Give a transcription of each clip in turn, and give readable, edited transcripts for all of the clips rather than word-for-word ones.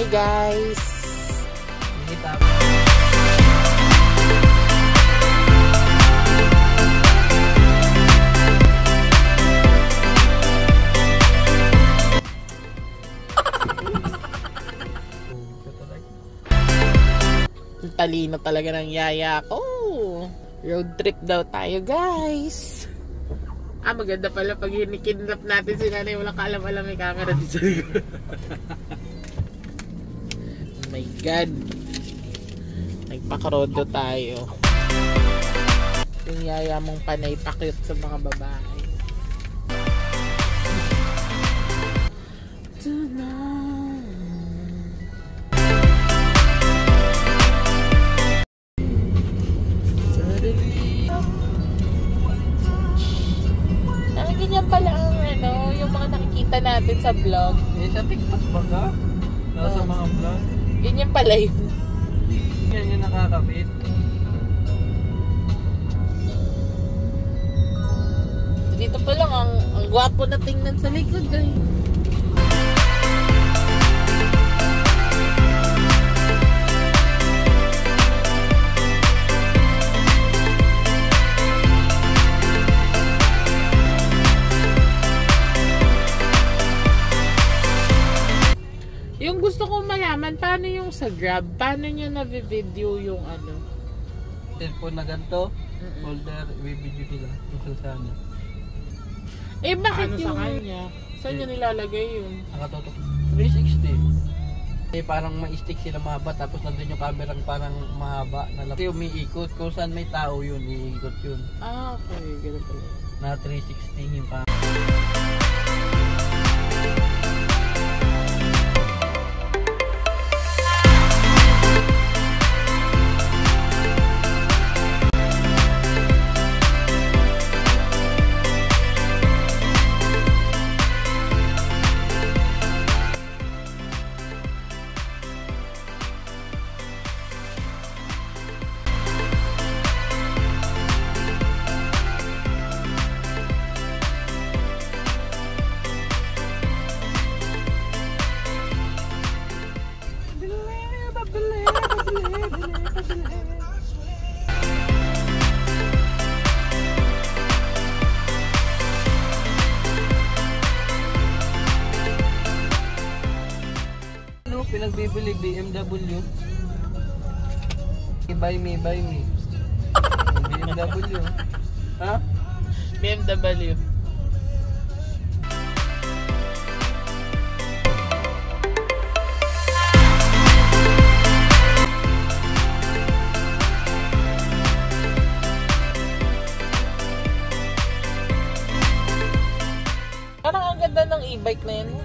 tayo guys. Talino talaga ng yaya ko. Road trip daw tayo guys. Maganda pala pag hinikidnap natin si nanay. Walang kaalam-alam may camera dito sa likod. Oh my god. Nagpakarodo tayo. Yung yaya mong panay pakyut sa mga babae. Ganyan pala ang yung mga nakikita natin sa vlog. Sa TikTok ba ka? Sa mga vlog? Ganyan pala yun. Yan yung nakakapit. Dito pa lang ang gwapo na tingnan sa likod guys. Yung gusto kong malaman, paano yung sa Grab? Paano nyo na-video yung Cellphone na ganito, folder, i-video nila. Kung saan niya. Bakit yung sa kanya? Saan nyo nilalagay yun? Nakatotok. 360. Parang ma-stick sila mahaba, tapos nandun yung camera parang mahaba. Kasi umiikot. Kung saan may tao yun, iikot yun. Okay. Ganun pala. Na 360 yung camera. Pinagbibili BMW. Buy me. BMW. Ha? BMW. Parang ang ganda ng e-bike na yun.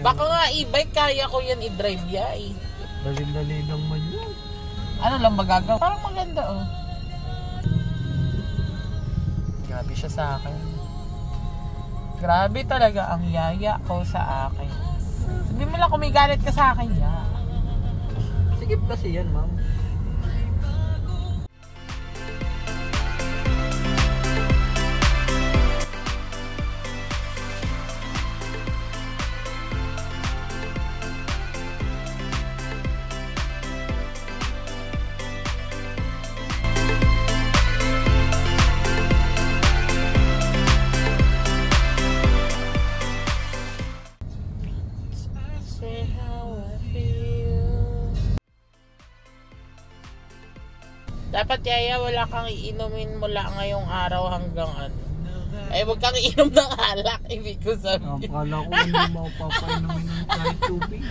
Baka nga e-bike, kaya ko yan i-drive ya eh. Dali-dali lang man yun. Ano lang magagawa? Parang maganda oh. Grabe siya sa akin. Grabe talaga ang yaya ko sa akin. Sabi mo lang kung may galit ka sa akin ya. Sigip kasi yan ma'am. Dapat yaya, wala kang iinumin mula ngayong araw hanggang huwag kang iinom ng alak, ibig ko sabihin. Akala ko hindi mo papainumin ng kahit tubig.